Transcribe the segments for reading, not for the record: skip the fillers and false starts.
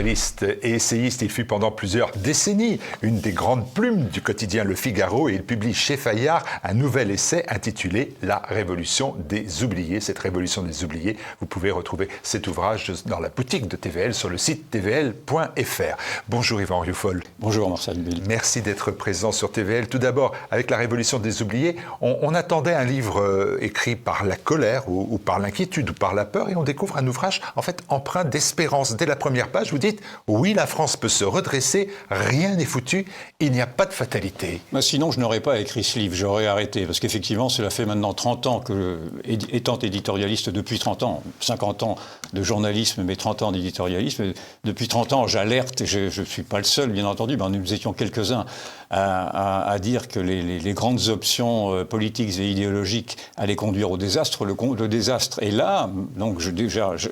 Journaliste et essayiste, il fut pendant plusieurs décennies une des grandes plumes du quotidien Le Figaro et il publie chez Fayard un nouvel essai intitulé « La Révolution des oubliés ». Cette Révolution des oubliés, vous pouvez retrouver cet ouvrage dans la boutique de TVL sur le site tvl.fr. Bonjour Yvan Rioufol. Bonjour Marcel. Merci d'être présent sur TVL. Tout d'abord, avec La Révolution des oubliés, on attendait un livre écrit par la colère ou par l'inquiétude ou par la peur et on découvre un ouvrage en fait empreint d'espérance. Dès la première page, vous dites « Oui, la France peut se redresser, rien n'est foutu, il n'y a pas de fatalité ». Sinon, je n'aurais pas écrit ce livre, j'aurais arrêté. Parce qu'effectivement, cela fait maintenant 30 ans que, étant éditorialiste depuis 30 ans, 50 ans de journalisme, mais 30 ans d'éditorialisme, depuis 30 ans, j'alerte, et je ne suis pas le seul, bien entendu, mais nous étions quelques-uns à dire que les grandes options politiques et idéologiques allaient conduire au désastre. Le désastre est là, donc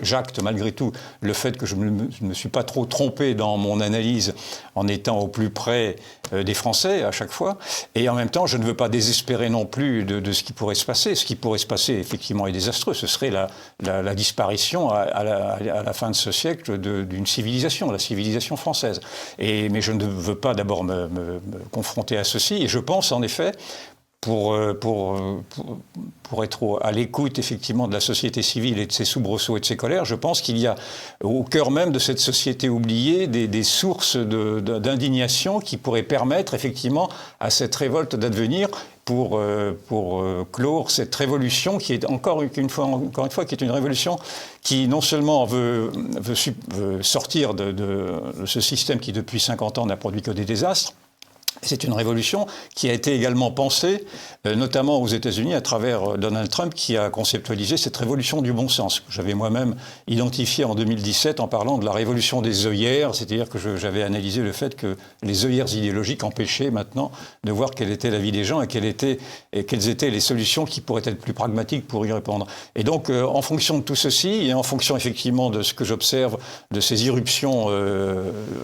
j'acte malgré tout le fait que je ne me suis pas trop trompé dans mon analyse en étant au plus près des Français à chaque fois. Et en même temps, je ne veux pas désespérer non plus de ce qui pourrait se passer. Ce qui pourrait se passer, effectivement, est désastreux. Ce serait la disparition à la fin de ce siècle d'une civilisation, la civilisation française. Mais je ne veux pas d'abord me confronter à ceci. Et je pense, en effet, pour être à l'écoute, effectivement, de la société civile et de ses soubresauts et de ses colères, je pense qu'il y a au cœur même de cette société oubliée des sources d'indignation qui pourraient permettre, effectivement, à cette révolte d'advenir pour clore cette révolution qui est encore une fois qui est une révolution qui non seulement veut sortir de ce système qui depuis 50 ans n'a produit que des désastres. C'est une révolution qui a été également pensée, notamment aux États-Unis, à travers Donald Trump, qui a conceptualisé cette révolution du bon sens, que j'avais moi-même identifiée en 2017 en parlant de la révolution des œillères, c'est-à-dire que j'avais analysé le fait que les œillères idéologiques empêchaient maintenant de voir quelle était la vie des gens et quelles étaient les solutions qui pourraient être plus pragmatiques pour y répondre. Et donc, en fonction de tout ceci, et en fonction effectivement de ce que j'observe, de ces irruptions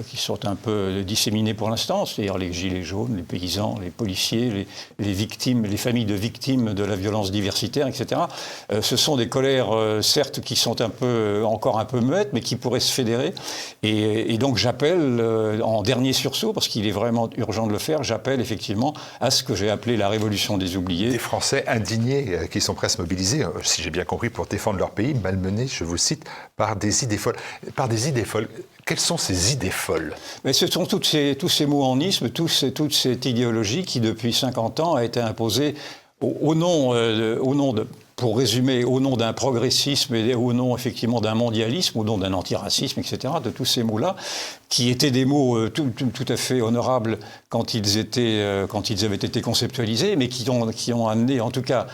qui sont un peu disséminées pour l'instant, c'est-à-dire les gilets jaunes, les paysans, les policiers, les victimes, les familles de victimes de la violence diversitaire, etc. Ce sont des colères, certes, qui sont encore un peu muettes, mais qui pourraient se fédérer. Et donc j'appelle, en dernier sursaut, parce qu'il est vraiment urgent de le faire, j'appelle effectivement à ce que j'ai appelé la révolution des oubliés. Des Français indignés qui sont prêts à se mobiliser, si j'ai bien compris, pour défendre leur pays, malmenés, je vous cite, par des idées folles. Par des idées folles. Quelles sont ces idées folles? Mais ce sont tous ces mots-en-isme, toute cette idéologie qui, depuis 50 ans, a été imposée au nom pour résumer, au nom d'un progressisme et au nom, effectivement, d'un mondialisme, au nom d'un antiracisme, etc., de tous ces mots-là, qui étaient des mots tout à fait honorables quand ils avaient été conceptualisés, mais qui ont amené, en tout cas,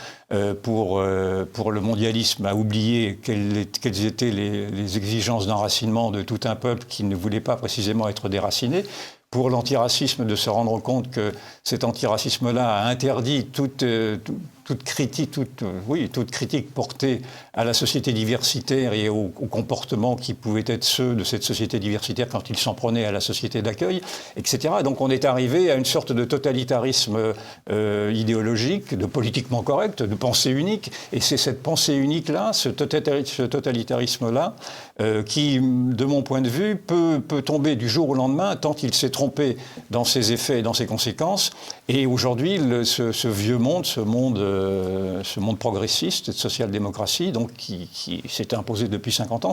pour le mondialisme, à oublier quelles étaient les exigences d'enracinement de tout un peuple qui ne voulait pas précisément être déraciné. Pour l'antiracisme, de se rendre compte que cet antiracisme-là a interdit toute critique portée à la société diversitaire et aux comportements qui pouvaient être ceux de cette société diversitaire quand ils s'en prenaient à la société d'accueil, etc. Donc on est arrivé à une sorte de totalitarisme idéologique, de politiquement correct, de pensée unique. Et c'est cette pensée unique-là, ce totalitarisme-là, qui, de mon point de vue, peut tomber du jour au lendemain tant il s'est trompé dans ses effets et dans ses conséquences. Et aujourd'hui, ce vieux monde, ce monde progressiste de social-démocratie, donc qui s'est imposé depuis 50 ans,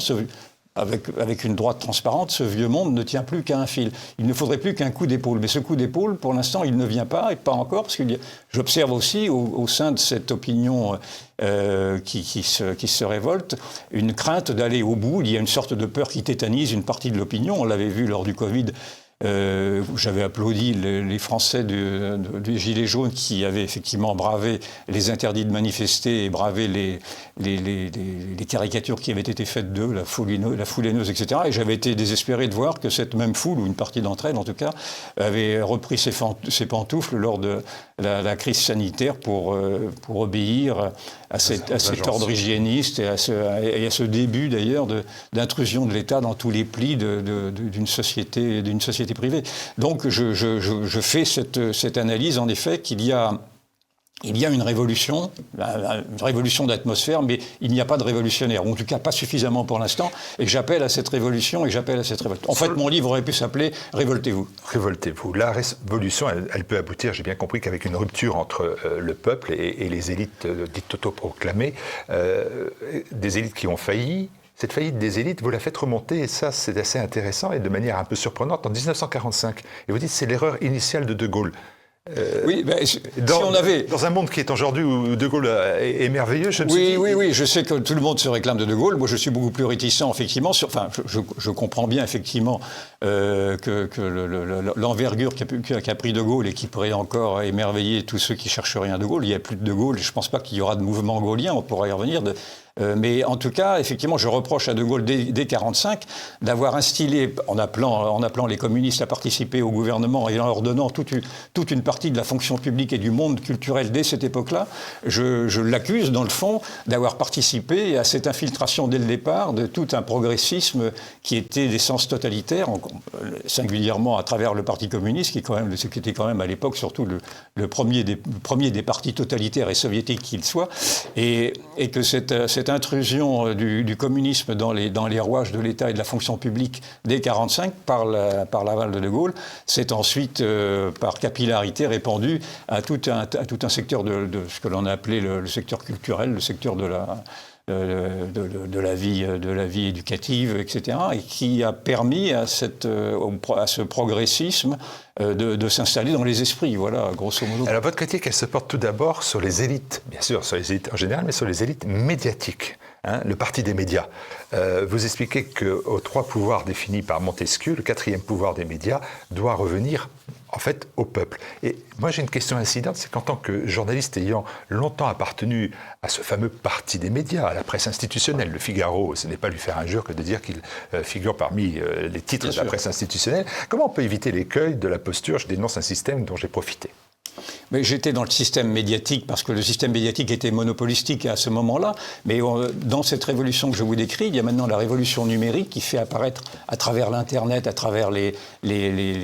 avec une droite transparente, ce vieux monde ne tient plus qu'à un fil. Il ne faudrait plus qu'un coup d'épaule. Mais ce coup d'épaule, pour l'instant, il ne vient pas, et pas encore, parce que j'observe aussi au sein de cette opinion qui se révolte, une crainte d'aller au bout. Il y a une sorte de peur qui tétanise une partie de l'opinion. On l'avait vu lors du Covid. J'avais applaudi les Français du Gilets jaunes qui avaient effectivement bravé les interdits de manifester et bravé les caricatures qui avaient été faites d'eux, la foule haineuse, etc. Et j'avais été désespéré de voir que cette même foule, ou une partie d'entre elles en tout cas, avait repris ses pantoufles lors de la crise sanitaire pour obéir à cet ordre hygiéniste et à ce début d'ailleurs d'intrusion de l'État dans tous les plis d'une société privée. Donc je fais cette analyse en effet qu'il y a il y a une révolution d'atmosphère, mais il n'y a pas de révolutionnaire, ou en tout cas pas suffisamment pour l'instant, et j'appelle à cette révolution, En fait, mon livre aurait pu s'appeler « Révoltez-vous ». Révoltez-vous. La révolution, elle peut aboutir, j'ai bien compris, qu'avec une rupture entre le peuple et les élites dites autoproclamées, des élites qui ont failli. Cette faillite des élites, vous la faites remonter, et ça, c'est assez intéressant, et de manière un peu surprenante, en 1945. Et vous dites, c'est l'erreur initiale de De Gaulle. Oui, dans un monde qui est aujourd'hui où De Gaulle est merveilleux, je me suis dit... Oui, je sais que tout le monde se réclame de Gaulle. Moi, je suis beaucoup plus réticent, effectivement. Je comprends bien, effectivement, que l'envergure qu'a pris De Gaulle et qui pourrait encore émerveiller tous ceux qui cherchent rien à De Gaulle. Il n'y a plus de Gaulle, et je ne pense pas qu'il y aura de mouvement gaullien, on pourra y revenir. Mais en tout cas, effectivement, je reproche à De Gaulle, dès 1945, d'avoir instillé, en appelant les communistes à participer au gouvernement et en leur donnant toute une partie de la fonction publique et du monde culturel dès cette époque-là, je l'accuse, dans le fond, d'avoir participé à cette infiltration dès le départ de tout un progressisme qui était d'essence totalitaire, singulièrement à travers le Parti communiste, qui était quand même à l'époque surtout le premier des partis totalitaires et soviétiques qu'il soit, et que cette intrusion du communisme dans les rouages de l'État et de la fonction publique dès 1945 par l'aval de De Gaulle, s'est ensuite, par capillarité, répandu à tout un secteur de ce que l'on a appelé le secteur culturel, le secteur de la vie éducative, etc., et qui a permis à ce progressisme de s'installer dans les esprits, voilà, grosso modo. Alors votre critique, elle se porte tout d'abord sur les élites, bien sûr, sur les élites en général, mais sur les élites médiatiques, le parti des médias. Vous expliquez qu'aux 3 pouvoirs définis par Montesquieu, le 4e pouvoir des médias doit revenir en fait au peuple. Et moi j'ai une question incidente, c'est qu'en tant que journaliste ayant longtemps appartenu à ce fameux parti des médias, à la presse institutionnelle, Le Figaro, ce n'est pas lui faire injure que de dire qu'il figure parmi les titres de la presse institutionnelle, comment on peut éviter l'écueil de la posture « je dénonce un système dont j'ai profité ». Mais j'étais dans le système médiatique parce que le système médiatique était monopolistique à ce moment-là. Mais dans cette révolution que je vous décris, il y a maintenant la révolution numérique qui fait apparaître à travers l'Internet, à travers les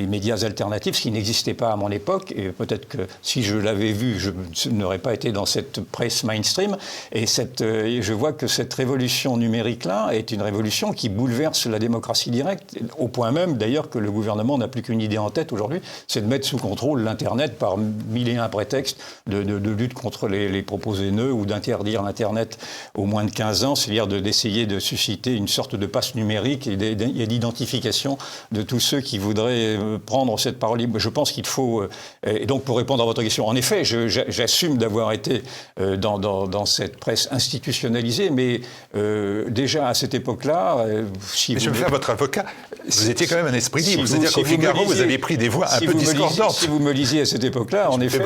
médias alternatifs, ce qui n'existait pas à mon époque. Et peut-être que si je l'avais vu, je n'aurais pas été dans cette presse mainstream. Et je vois que cette révolution numérique-là est une révolution qui bouleverse la démocratie directe, au point même d'ailleurs que le gouvernement n'a plus qu'une idée en tête aujourd'hui, c'est de mettre sous contrôle l'Internet par mille et un prétexte de lutte contre les propos haineux ou d'interdire l'Internet aux moins de 15 ans, c'est-à-dire d'essayer de susciter une sorte de passe numérique et d'identification de tous ceux qui voudraient prendre cette parole libre. Je pense qu'il faut... Et donc, pour répondre à votre question, en effet, j'assume d'avoir été dans cette presse institutionnalisée, mais déjà à cette époque-là... mais je vais faire votre avocat. Vous étiez quand même un esprit libre. C'est-à-dire qu'au Figaro, vous aviez pris des voix un peu discordantes. Si vous me lisiez à cette époque-là, en effet,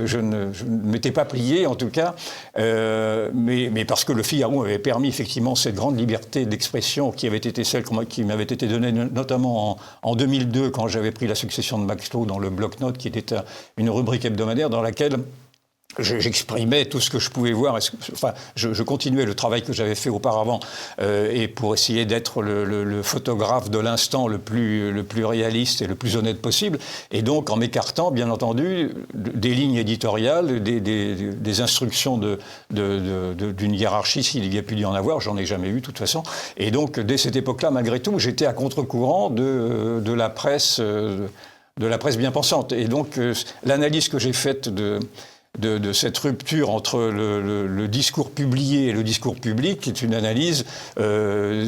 je ne m'étais pas plié, en tout cas, mais parce que le Figaro avait permis effectivement cette grande liberté d'expression qui avait été celle qui m'avait été donnée notamment en 2002, quand j'avais pris la succession de Max Lowe dans le Bloc-Notes, qui était une rubrique hebdomadaire dans laquelle j'exprimais tout ce que je pouvais voir. Je continuais le travail que j'avais fait auparavant et pour essayer d'être le photographe de l'instant le plus réaliste et le plus honnête possible. Et donc, en m'écartant, bien entendu, des lignes éditoriales, des instructions d'une hiérarchie, s'il y a pu y en avoir, j'en ai jamais eu de toute façon. Et donc, dès cette époque-là, malgré tout, j'étais à contre-courant de la presse bien pensante. Et donc, l'analyse que j'ai faite de cette rupture entre le discours publié et le discours public est une analyse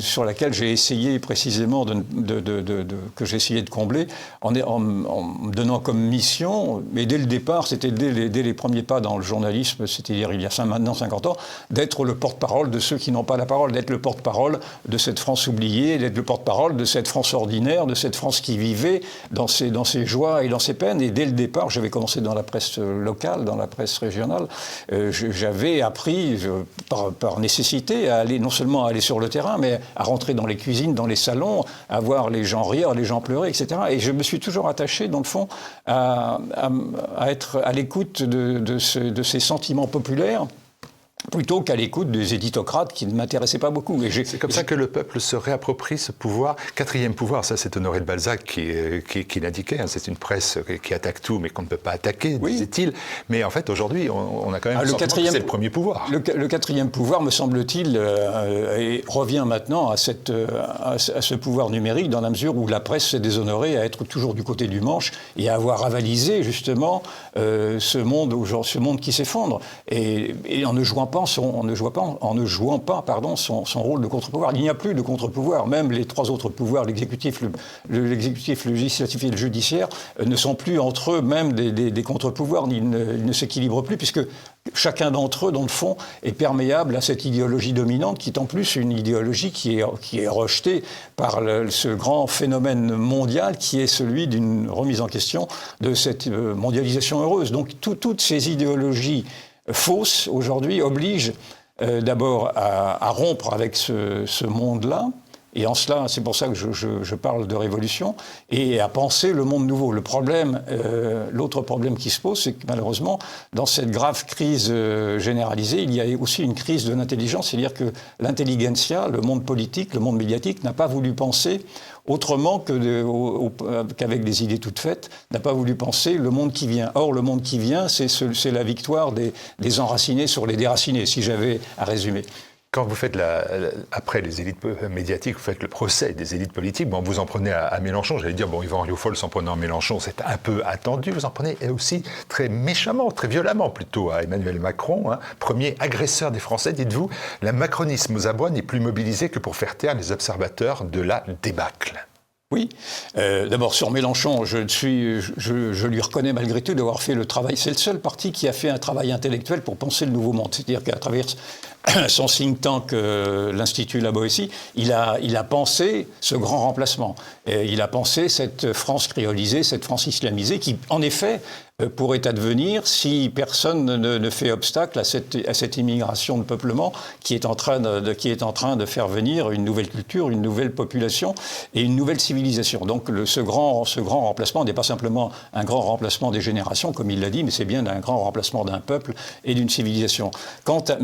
sur laquelle j'ai essayé précisément que j'ai essayé de combler en me donnant comme mission, mais dès le départ, c'était dès les premiers pas dans le journalisme, c'est-à-dire il y a maintenant 50 ans, d'être le porte-parole de ceux qui n'ont pas la parole, d'être le porte-parole de cette France oubliée, d'être le porte-parole de cette France ordinaire, de cette France qui vivait dans ses joies et dans ses peines. Et dès le départ, j'avais commencé dans la presse locale, dans la presse régionale, j'avais appris par nécessité à aller non seulement à aller sur le terrain, mais à rentrer dans les cuisines, dans les salons, à voir les gens rire, les gens pleurer, etc. Et je me suis toujours attaché, dans le fond, à être à l'écoute de ces sentiments populaires plutôt qu'à l'écoute des éditocrates qui ne m'intéressaient pas beaucoup. C'est comme ça que le peuple se réapproprie ce pouvoir. Quatrième pouvoir, ça c'est Honoré de Balzac qui l'indiquait. Hein. C'est une presse qui attaque tout, mais qu'on ne peut pas attaquer, disait-il. Mais en fait, aujourd'hui, on a quand même le sentiment que c'est le premier pouvoir. Le quatrième pouvoir, me semble-t-il, revient maintenant à ce pouvoir numérique, dans la mesure où la presse s'est déshonorée à être toujours du côté du manche et à avoir avalisé justement ce monde qui s'effondre, et en ne jouant pas son rôle de contre-pouvoir. Il n'y a plus de contre-pouvoir. Même les trois autres pouvoirs, l'exécutif, le législatif et le judiciaire, ne sont plus entre eux même des contre-pouvoirs. Ils ne s'équilibrent plus, puisque chacun d'entre eux, dans le fond, est perméable à cette idéologie dominante, qui est en plus une idéologie qui est rejetée par ce grand phénomène mondial qui est celui d'une remise en question de cette mondialisation heureuse. Donc toutes ces idéologies fausses, aujourd'hui, obligent d'abord à rompre avec ce monde-là. Et en cela, c'est pour ça que je parle de révolution, et à penser le monde nouveau. L'autre problème qui se pose, c'est que malheureusement, dans cette grave crise généralisée, il y a aussi une crise de l'intelligence, c'est-à-dire que l'intelligentsia, le monde politique, le monde médiatique, n'a pas voulu penser autrement qu'avec des idées toutes faites, n'a pas voulu penser le monde qui vient. Or, le monde qui vient, c'est la victoire des enracinés sur les déracinés, si j'avais à résumer. Quand vous faites, après les élites médiatiques, vous faites le procès des élites politiques, bon, vous en prenez à Mélenchon. J'allais dire, bon, Yvan Rioufol s'en prenant à Mélenchon, c'est un peu attendu. Vous en prenez aussi très méchamment, très violemment plutôt, à Emmanuel Macron, hein, premier agresseur des Français. Dites-vous, la macronisme aux abois n'est plus mobilisé que pour faire taire les observateurs de la débâcle. Oui. D'abord, sur Mélenchon, je lui reconnais malgré tout d'avoir fait le travail. C'est le seul parti qui a fait un travail intellectuel pour penser le nouveau monde. C'est-à-dire qu'à travers son think tank, l'Institut La Boétie, il a pensé ce grand remplacement. Il a pensé cette France créolisée, cette France islamisée, qui, en effet, pourrait advenir si personne ne fait obstacle à cette immigration de peuplement qui est en train de faire venir une nouvelle culture, une nouvelle population et une nouvelle civilisation. Donc ce grand remplacement n'est pas simplement un grand remplacement des générations, comme il l'a dit, mais c'est bien un grand remplacement d'un peuple et d'une civilisation.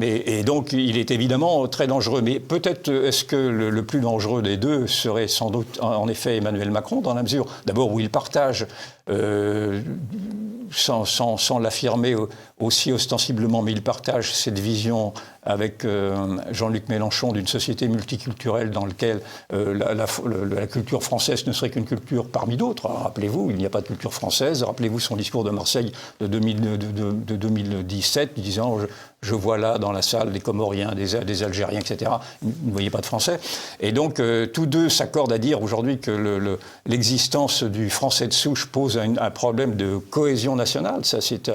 Et donc il est évidemment très dangereux, mais peut-être est-ce que le plus dangereux des deux serait sans doute en effet Emmanuel Macron, dans la mesure d'abord où il partage sans l'affirmer aussi ostensiblement, mais il partage cette vision avec Jean-Luc Mélenchon d'une société multiculturelle dans laquelle la culture française ne serait qu'une culture parmi d'autres. Rappelez-vous, il n'y a pas de culture française. Rappelez-vous son discours de Marseille de 2017, disant je vois là dans la salle des Comoriens, des Algériens, etc. Vous ne voyez pas de Français. Et donc, tous deux s'accordent à dire aujourd'hui que l'existence du français de souche pose un problème de cohésion nationale. Ça, c'est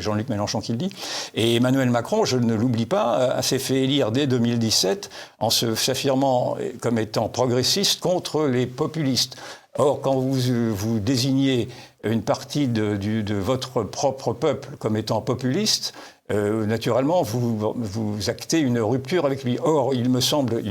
Jean-Luc Mélenchon qui le dit. Et Emmanuel Macron, je ne l'oublie pas, s'est fait élire dès 2017 en s'affirmant comme étant progressiste contre les populistes. Or, quand vous désignez une partie de votre propre peuple comme étant populiste, naturellement, vous actez une rupture avec lui. Or, il me semble,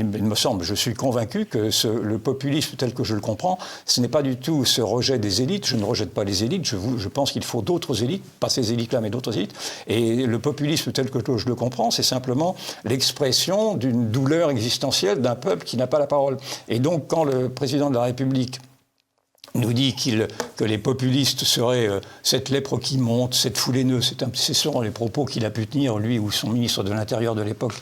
je suis convaincu que le populisme tel que je le comprends, ce n'est pas du tout ce rejet des élites. Je ne rejette pas les élites. Je pense qu'il faut d'autres élites, pas ces élites-là, mais d'autres élites. Et le populisme tel que je le comprends, c'est simplement l'expression d'une douleur existentielle d'un peuple qui n'a pas la parole. Et donc, quand le président de la République nous dit que les populistes seraient cette lèpre qui monte, cette foule haineuse. Ce sont les propos qu'il a pu tenir, lui ou son ministre de l'Intérieur de l'époque,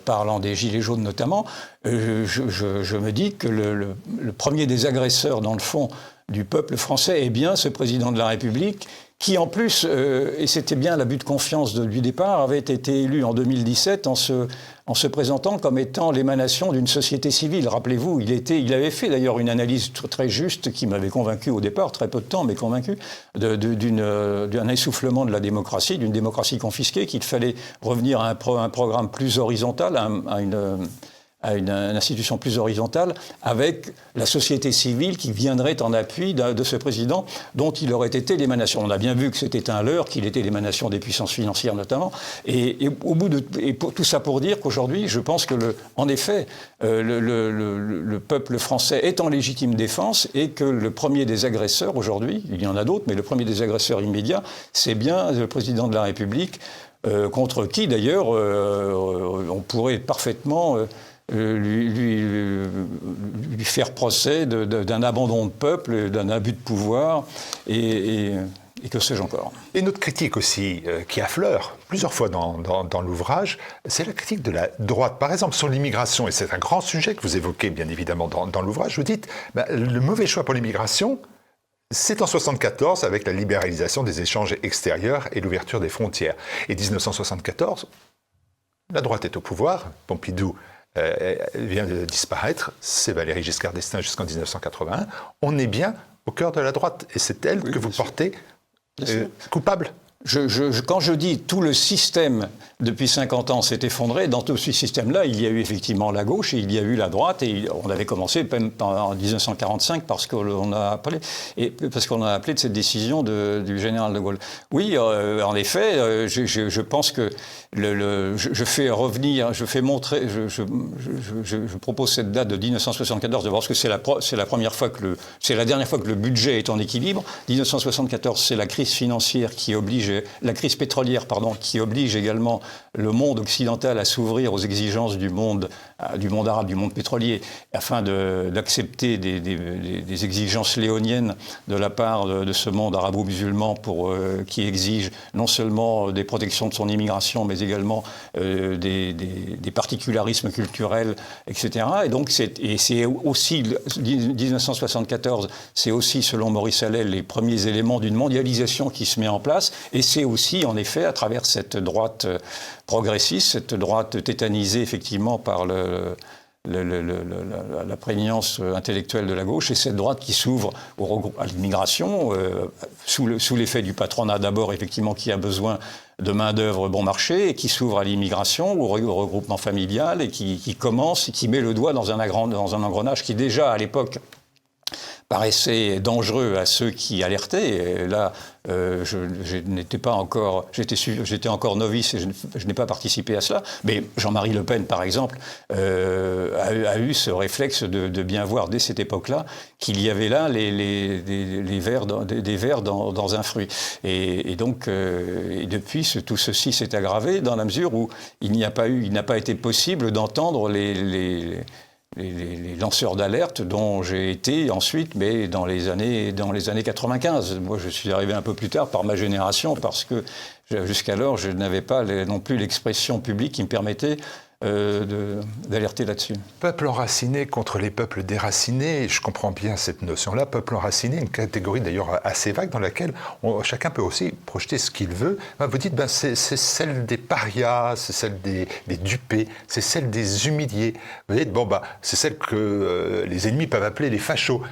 parlant des Gilets jaunes notamment. Je me dis que le premier des agresseurs, dans le fond, du peuple français est bien ce président de la République qui, en plus, et c'était bien l'abus de confiance du départ, avait été élu en 2017 en se présentant comme étant l'émanation d'une société civile. Rappelez-vous, il avait fait d'ailleurs une analyse très juste qui m'avait convaincu au départ, très peu de temps, mais convaincu, d'un essoufflement de la démocratie, d'une démocratie confisquée, qu'il fallait revenir à un programme plus horizontal, à une institution plus horizontale, avec la société civile qui viendrait en appui de ce président dont il aurait été l'émanation. On a bien vu que c'était un leurre, qu'il était l'émanation des puissances financières notamment, et tout ça pour dire qu'aujourd'hui, je pense que en effet, le peuple français est en légitime défense et que le premier des agresseurs aujourd'hui, il y en a d'autres, mais le premier des agresseurs immédiats, c'est bien le président de la République, contre qui d'ailleurs on pourrait parfaitement lui faire procès d'un abandon de peuple, d'un abus de pouvoir et que sais-je encore. Et une autre critique aussi qui affleure plusieurs fois dans l'ouvrage, c'est la critique de la droite. Par exemple, sur l'immigration, et c'est un grand sujet que vous évoquez bien évidemment dans l'ouvrage, vous dites le mauvais choix pour l'immigration, c'est en 1974 avec la libéralisation des échanges extérieurs et l'ouverture des frontières. Et 1974, la droite est au pouvoir, Pompidou vient de disparaître, c'est Valéry Giscard d'Estaing jusqu'en 1981, on est bien au cœur de la droite, et c'est elle que vous portez coupable. Quand je dis tout le système depuis 50 ans s'est effondré, dans tout ce système-là, il y a eu effectivement la gauche et il y a eu la droite, et on avait commencé même en 1945 parce qu'on a appelé de cette décision du général de Gaulle. Oui, en effet, je pense que je fais revenir, je propose cette date de 1974 de voir que c'est la dernière fois que le budget est en équilibre. 1974, c'est la crise financière qui oblige, la crise pétrolière, qui oblige également le monde occidental à s'ouvrir aux exigences du monde arabe, du monde pétrolier, afin d'accepter des exigences léoniennes de la part de ce monde arabo-musulman qui exige non seulement des protections de son immigration, mais également des particularismes culturels, etc. Et donc c'est aussi 1974, c'est aussi, selon Maurice Allais, les premiers éléments d'une mondialisation qui se met en place. Et c'est aussi, en effet, à travers cette droite progressiste, cette droite tétanisée effectivement par la prégnance intellectuelle de la gauche, et cette droite qui s'ouvre à l'immigration, sous l'effet du patronat d'abord, effectivement, qui a besoin de main-d'œuvre bon marché, et qui s'ouvre à l'immigration, au regroupement familial, et qui commence, et qui met le doigt dans un engrenage qui déjà, à l'époque, paraissait dangereux à ceux qui alertaient. Et là, j'étais encore novice et je n'ai pas participé à cela. Mais Jean-Marie Le Pen, par exemple, a eu ce réflexe de bien voir dès cette époque-là qu'il y avait là des vers dans un fruit. Et donc, depuis, tout ceci s'est aggravé dans la mesure où il n'a pas été possible d'entendre les lanceurs d'alerte dont j'ai été ensuite, mais dans les années 95. Moi, je suis arrivé un peu plus tard par ma génération, parce que jusqu'alors, je n'avais pas non plus l'expression publique qui me permettait d'alerter là-dessus. Peuple enraciné contre les peuples déracinés, je comprends bien cette notion-là. Peuple enraciné, une catégorie d'ailleurs assez vague dans laquelle chacun peut aussi projeter ce qu'il veut. Vous dites, c'est celle des parias, c'est celle des dupés, c'est celle des humiliés. Vous dites, c'est celle que les ennemis peuvent appeler les fachos.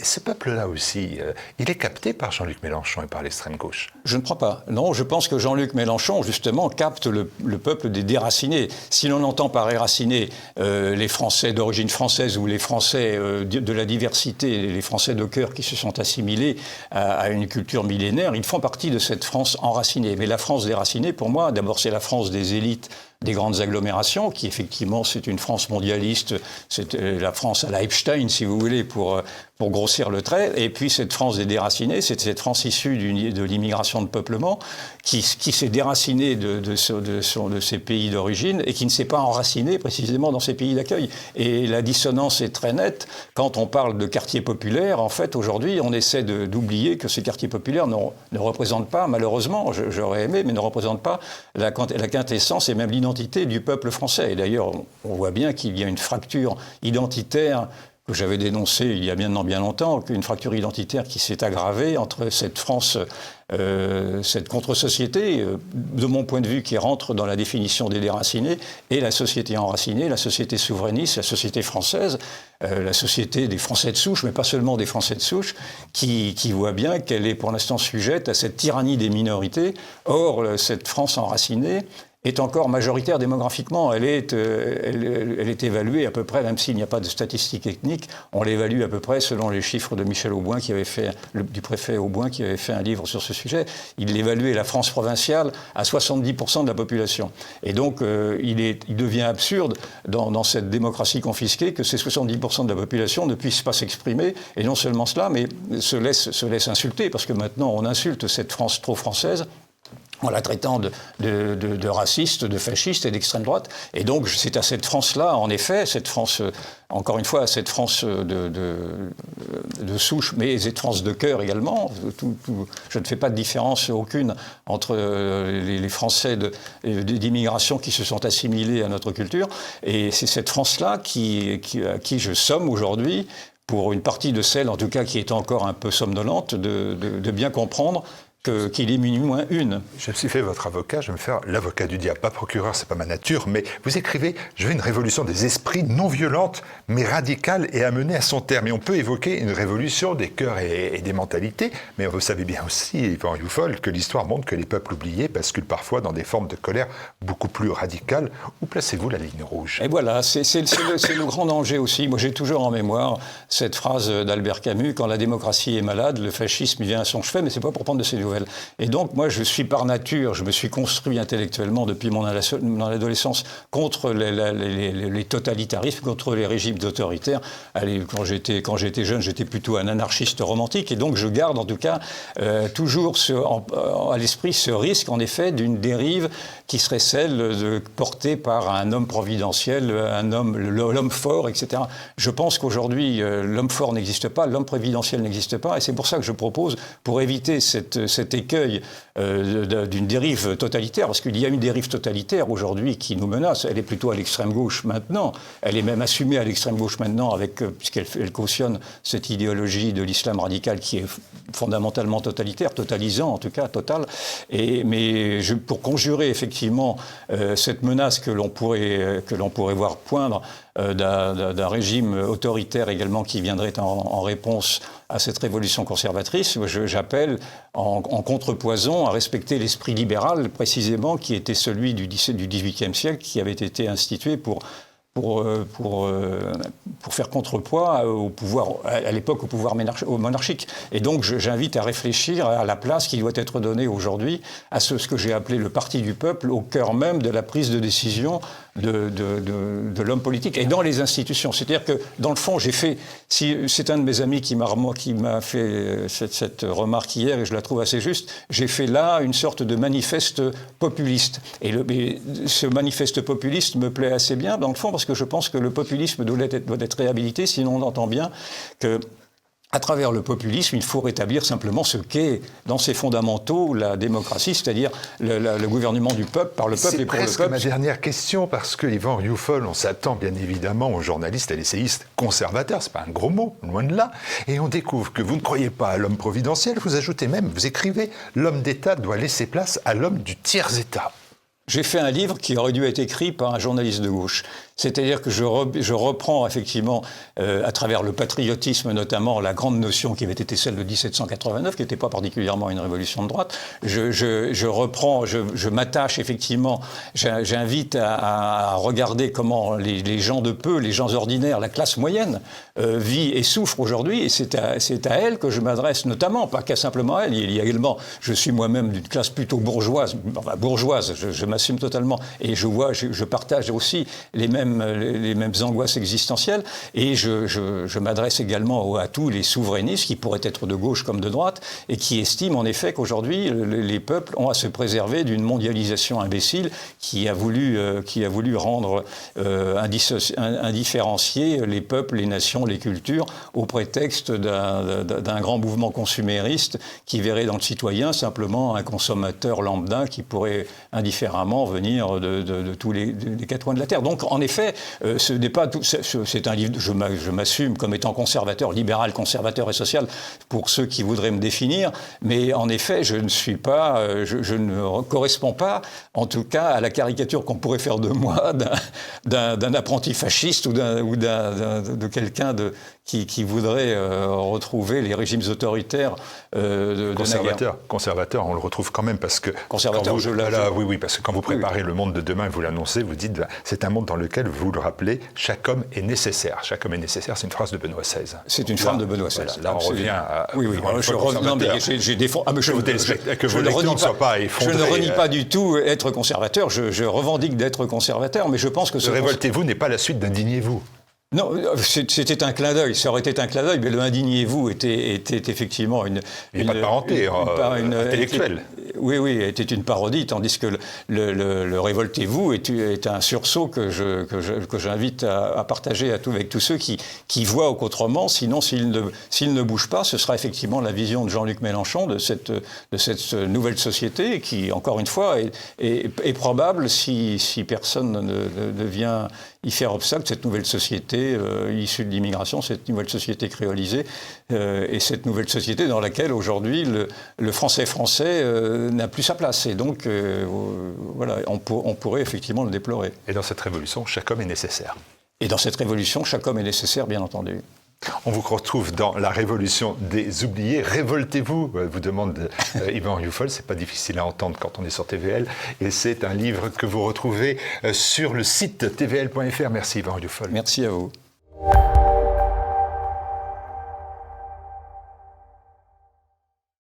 Ce peuple-là aussi, il est capté par Jean-Luc Mélenchon et par l'extrême gauche? Je ne crois pas. Non, je pense que Jean-Luc Mélenchon, justement, capte le peuple des déracinés. Si l'on entend par éraciner les Français d'origine française ou les Français de la diversité, les Français de cœur qui se sont assimilés à une culture millénaire, ils font partie de cette France enracinée. Mais la France déracinée, pour moi, d'abord, c'est la France des élites, des grandes agglomérations, qui effectivement, c'est une France mondialiste, c'est la France à la Epstein, si vous voulez, pour grossir le trait. Et puis cette France des déracinés, c'est cette France issue de l'immigration de peuplement, qui s'est déracinée de ses pays d'origine et qui ne s'est pas enracinée précisément dans ces pays d'accueil. Et la dissonance est très nette. Quand on parle de quartiers populaires, en fait, aujourd'hui, on essaie d'oublier que ces quartiers populaires ne représentent pas, malheureusement, j'aurais aimé, mais ne représentent pas la quintessence et même l'identité du peuple français. Et d'ailleurs, on voit bien qu'il y a une fracture identitaire que j'avais dénoncée il y a maintenant bien longtemps, une fracture identitaire qui s'est aggravée entre cette France, cette contre-société, de mon point de vue, qui rentre dans la définition des déracinés, et la société enracinée, la société souverainiste, la société française, la société des Français de souche, mais pas seulement des Français de souche, qui voit bien qu'elle est pour l'instant sujette à cette tyrannie des minorités. Or, cette France enracinée est encore majoritaire démographiquement. Elle est évaluée à peu près, même s'il n'y a pas de statistiques ethniques, on l'évalue à peu près selon les chiffres de Michel Auboin, du préfet Auboin, qui avait fait un livre sur ce sujet. Il évaluait la France provinciale à 70% de la population. Et donc, il devient absurde dans cette démocratie confisquée que ces 70% de la population ne puissent pas s'exprimer. Et non seulement cela, mais se laisse insulter, parce que maintenant, on insulte cette France trop française. en la traitant de raciste, de fasciste et d'extrême droite. Et donc c'est à cette France-là, en effet, cette France, encore une fois, cette France de souche, mais cette France de cœur également. Je ne fais pas de différence aucune entre les Français d'immigration qui se sont assimilés à notre culture. Et c'est cette France-là à qui je somme aujourd'hui, pour une partie de celle, en tout cas, qui est encore un peu somnolente, de bien comprendre qu'il est minuit moins une. Je me suis fait votre avocat, je vais me faire l'avocat du diable. Pas procureur, c'est pas ma nature, mais vous écrivez « Je veux une révolution des esprits non violente, mais radicale et amenée à son terme ». Et on peut évoquer une révolution des cœurs et des mentalités, mais vous savez bien aussi, Yvan Rioufol, que l'histoire montre que les peuples oubliés basculent parfois dans des formes de colère beaucoup plus radicales. Où placez-vous la ligne rouge? Et voilà, c'est le grand danger aussi. Moi, j'ai toujours en mémoire cette phrase d'Albert Camus « Quand la démocratie est malade, le fascisme vient à son chevet », mais c'est pas pour prendre de ses nouvelles. Et donc, moi, je suis par nature, je me suis construit intellectuellement depuis mon adolescence contre les totalitarismes, contre les régimes autoritaires. Allez, quand j'étais jeune, j'étais plutôt un anarchiste romantique, et donc je garde en tout cas toujours à l'esprit ce risque, en effet, d'une dérive qui serait celle portée par un homme providentiel, l'homme fort, etc. Je pense qu'aujourd'hui, l'homme fort n'existe pas, l'homme providentiel n'existe pas, et c'est pour ça que je propose, pour éviter cet écueil d'une dérive totalitaire, parce qu'il y a une dérive totalitaire aujourd'hui qui nous menace, elle est plutôt à l'extrême gauche maintenant, elle est même assumée à l'extrême gauche maintenant, puisqu'elle cautionne cette idéologie de l'islam radical qui est fondamentalement totalitaire, totalisant en tout cas, total, mais pour conjurer effectivement cette menace que l'on pourrait voir poindre d'un régime autoritaire également qui viendrait en réponse à cette révolution conservatrice, j'appelle en contrepoison à respecter l'esprit libéral précisément qui était celui du XVIIIe siècle, qui avait été institué pour faire contrepoids au pouvoir, à l'époque au pouvoir monarchique. Et donc j'invite à réfléchir à la place qui doit être donnée aujourd'hui à ce que j'ai appelé le parti du peuple, au cœur même de la prise de décision de l'homme politique et dans les institutions. C'est-à-dire que dans le fond, c'est un de mes amis qui m'a fait cette remarque hier, et je la trouve assez juste, j'ai fait là une sorte de manifeste populiste. Et ce manifeste populiste me plaît assez bien, dans le fond, parce que je pense que le populisme doit être réhabilité, sinon on entend bien que à travers le populisme, il faut rétablir simplement ce qu'est, dans ses fondamentaux, la démocratie, c'est-à-dire le gouvernement du peuple, par le peuple et pour le peuple. C'est presque ma dernière question, parce que Yvan Rioufol, on s'attend bien évidemment aux journalistes et l'essayiste conservateurs, c'est pas un gros mot, loin de là, et on découvre que vous ne croyez pas à l'homme providentiel, vous ajoutez même, vous écrivez, l'homme d'État doit laisser place à l'homme du tiers-État. J'ai fait un livre qui aurait dû être écrit par un journaliste de gauche. C'est-à-dire que je reprends effectivement, à travers le patriotisme notamment, la grande notion qui avait été celle de 1789, qui n'était pas particulièrement une révolution de droite. Je m'attache effectivement, j'invite à regarder comment les gens de peu, les gens ordinaires, la classe moyenne, vit et souffre aujourd'hui. Et c'est à elle que je m'adresse notamment, pas qu'à simplement à elle. Il y a également, je suis moi-même d'une classe plutôt bourgeoise, je m'assume totalement. Et je partage aussi les mêmes angoisses existentielles, et je m'adresse également à tous les souverainistes qui pourraient être de gauche comme de droite et qui estiment en effet qu'aujourd'hui les peuples ont à se préserver d'une mondialisation imbécile qui a voulu rendre indifférenciés les peuples, les nations, les cultures au prétexte d'un grand mouvement consumériste qui verrait dans le citoyen simplement un consommateur lambda qui pourrait indifféremment venir de tous les quatre coins de la Terre. Donc en effet, ce n'est pas tout. C'est un livre. Je m'assume comme étant conservateur, libéral, conservateur et social pour ceux qui voudraient me définir. Mais en effet, je ne suis pas. Je ne corresponds pas, en tout cas, à la caricature qu'on pourrait faire de moi d'un apprenti fasciste ou de quelqu'un qui voudrait retrouver les régimes autoritaires de naguère. Conservateur, on le retrouve quand même parce que conservateur. Oui, parce que quand vous préparez le monde de demain, vous l'annoncez, vous dites c'est un monde dans lequel, vous le rappelez, chaque homme est nécessaire. Chaque homme est nécessaire, c'est une phrase de Benoît XVI. C'est une phrase de Benoît XVI. Voilà, là, on revient à... Oui. Je ne renie pas du tout être conservateur. Je revendique d'être conservateur, mais je pense que... Révoltez-vous n'est pas la suite d'indignez-vous. Non, c'était un clin d'œil, ça aurait été un clin d'œil, mais le indignez-vous était effectivement une... Il n'y a pas de parenté intellectuelle. Oui, était une parodie, tandis que le Révoltez-vous est un sursaut que j'invite à partager avec tous ceux qui voient qu'autrement, sinon s'il ne bouge pas, ce sera effectivement la vision de Jean-Luc Mélenchon de cette nouvelle société qui, encore une fois, est probable si personne ne vient y faire obstacle, cette nouvelle société issue de l'immigration, cette nouvelle société créolisée, et cette nouvelle société dans laquelle aujourd'hui le français n'a plus sa place. Et donc, voilà, on pourrait effectivement le déplorer. Et dans cette révolution, chaque homme est nécessaire. Et dans cette révolution, chaque homme est nécessaire, bien entendu. On vous retrouve dans la révolution des oubliés. Révoltez-vous, vous demande Yvan Rioufol. C'est pas difficile à entendre quand on est sur TVL. Et c'est un livre que vous retrouvez sur le site tvl.fr. Merci Yvan Rioufol. Merci à vous.